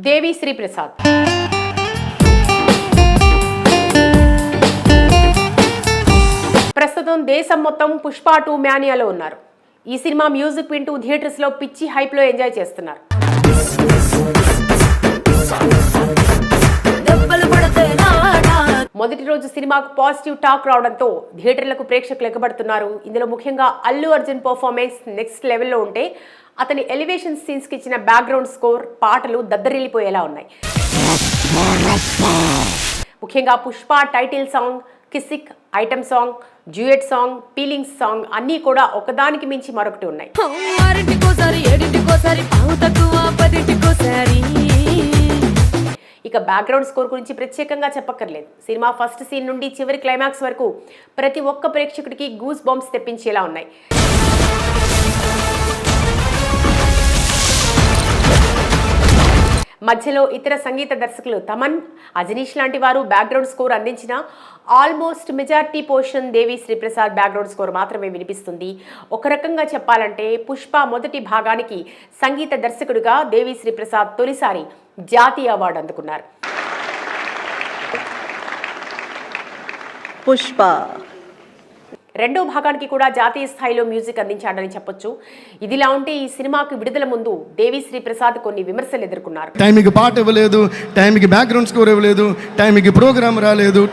దేవి శ్రీ ప్రసాద్. ప్రస్తుతం దేశం మొత్తం పుష్ప 2 మ్యానియాలో ఉన్నారు. ఈ సినిమా మ్యూజిక్ వింటూ థియేటర్స్ లో పిచ్చి హైప్ లో ఎంజాయ్ చేస్తున్నారు. మొదటి రోజు సినిమాకు పాజిటివ్ టాక్ రావడంతో థియేటర్లకు ప్రేక్షకులు ఎగబడుతున్నారు. ఇందులో ముఖ్యంగా అల్లు అర్జున్ పర్ఫార్మెన్స్ నెక్స్ట్ లెవెల్లో ఉంటే అతని ఎలివేషన్ సీన్స్కి ఇచ్చిన బ్యాక్గ్రౌండ్ స్కోర్, పాటలు దద్దరిల్లిపోయేలా ఉన్నాయి. ముఖ్యంగా Pushpa title song, Kissik, item song, duet song, feelings song అన్నీ కూడా ఒకదానికి మించి మరొకటి ఉన్నాయి. ఇక బ్యాక్గ్రౌండ్ స్కోర్ గురించి ప్రత్యేకంగా చెప్పక్కర్లేదు. సినిమా ఫస్ట్ సీన్ నుండి చివరి క్లైమాక్స్ వరకు ప్రతి ఒక్క ప్రేక్షకుడికి గూస్ బంప్స్ తెప్పించేలా ఉన్నాయి. మధ్యలో ఇతర సంగీత దర్శకులు తమన్, అజనీష్ లాంటి వారు బ్యాక్గ్రౌండ్ స్కోర్ అందించిన almost majority portion Devi Sri Prasad background score మాత్రమే వినిపిస్తుంది. ఒక రకంగా చెప్పాలంటే పుష్ప మొదటి భాగానికి సంగీత దర్శకుడిగా దేవి శ్రీ ప్రసాద్ తొలిసారి జాతీయ అవార్డు అందుకున్నారు. పుష్ప రెండో భాగానికి కూడా జాతీయ స్థాయిలో మ్యూజిక్ అందించాడని చెప్పొచ్చు. ఇదిలా ఉంటే ఈ సినిమాకు విడుదల ముందు దేవి శ్రీ ప్రసాద్ కొన్ని విమర్శలు ఎదుర్కొన్నారు. టైంకి పాట ఇవ్వలేదు, టైంకి బ్యాక్గ్రౌండ్ స్కోర్ ఇవ్వలేదు, టైంకి ప్రోగ్రామ్ రాలేదు.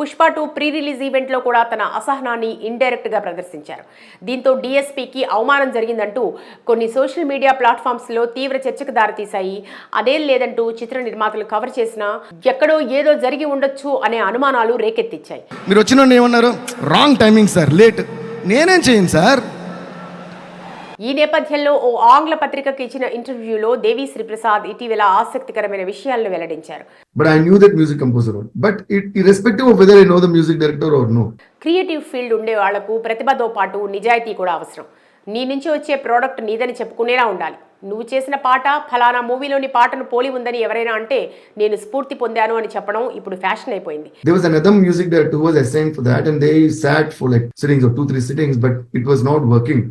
పుష్ప 2 ప్రీ రిలీజ్ ఈవెంట్లో కూడా తన అసహనాన్ని ఇండైరెక్ట్గా ప్రదర్శించారు. దీంతో డీఎస్పీకి అవమానం జరిగిందంటూ కొన్ని సోషల్ మీడియా ప్లాట్ఫామ్స్లో తీవ్ర చర్చకు దారితీశాయి. అదేం లేదంటూ చిత్ర నిర్మాతలు కవర్ చేసినా ఎక్కడో ఏదో జరిగి ఉండొచ్చు అనే అనుమానాలు రేకెత్తిచ్చాయి. మీరు వచ్చిన ఏమన్నారు, రాంగ్ టైమింగ్ సార్, లేట్. నేనేం చేయను సార్. ఈ నేపథ్యంలో ఓ ఆంగ్ల పత్రికకు ఇచ్చిన ఇంటర్వ్యూలో దేవి శ్రీ ప్రసాద్ ఇటీవల ఆసక్తికరమైన విషయాలను వెల్లడించారు. But I knew that music composer wrote. But irrespective of whether I know the music director or no. Creative field ఉండే వాళ్లకు ప్రతిభతో పాటు నిజాయితీ కూడా అవసరం. నీ నుంచి వచ్చే ప్రోడక్ట్ నీదని చెప్పుకునేలా ఉండాలి. నువ్వు చేసిన పాట ఫలానా మూవీలోని పాటను పోలి ఉందని ఎవరైనా అంటే నేను స్ఫూర్తి పొందాను అని చెప్పడం ఇప్పుడు ఫ్యాషన్ అయిపోయింది. There was another music director who was assigned for that and they sat for like sittings of 2-3 sittings but it was not working.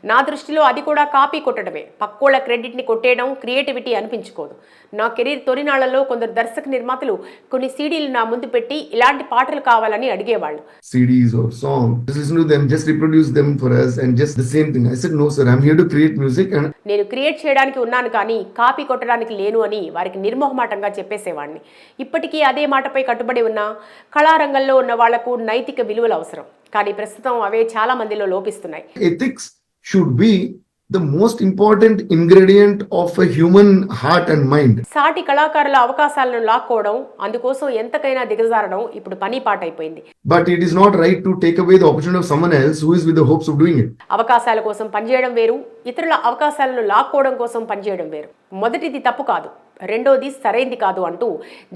నా దృష్టిలో అది కూడా కాపీ కొట్టడమే. పక్కోళ్ళ క్రెడిట్ని కొట్టేయడం క్రియేటివిటీ అనిపించుకోదు. నా కెరీర్ తొలినాళ్లలో కొందరు దర్శక నిర్మాతలు కొన్ని సీడీలు నా ముందు పెట్టి ఇలాంటి పాటలు కావాలని అడిగేవాళ్ళు. CDs or songs, just listen to them, just reproduce them for us and just the same thing. I said no sir, I'm here to create music and నేను క్రియేట్ చేయడానికి ఉన్నాను కానీ కాపీ కొట్టడానికి లేను అని వారికి నిర్మోహమాటంగా చెప్పేసేవాడిని. ఇప్పటికీ అదే మాటపై కట్టుబడి ఉన్న కళారంగంలో ఉన్న వాళ్లకు నైతిక విలువలు అవసరం. కానీ ప్రస్తుతం అవే చాలా మందిలో లోపిస్తున్నాయి. ethics should be the most important ingredient of a human heart and mind. సాటి కళాకారుల అవకాశాలను లాక్కోవడం, అందుకోసం ఎంతకైనా దిగజారడం ఇప్పుడు పని పాట అయిపోయింది. But it is not right to take away the opportunity of someone else who is with the hopes of doing it. అవకాశాల కోసం పనిచేయడం వేరు, ఇతరుల అవకాశాలను లాక్కోవడం కోసం పనిచేయడం వేరు. మొదటిది తప్పు కాదు, రెండోది సరైంది కాదు అంటూ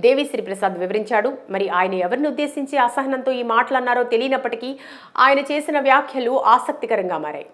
దేవి శ్రీ ప్రసాద్ వివరించాడు. మరి ఆయన ఎవరిని ఉద్దేశించి అసహనంతో ఈ మాటలు అన్నారో తెలియనప్పటికీ ఆయన చేసిన వ్యాఖ్యలు ఆసక్తికరంగా మారాయి.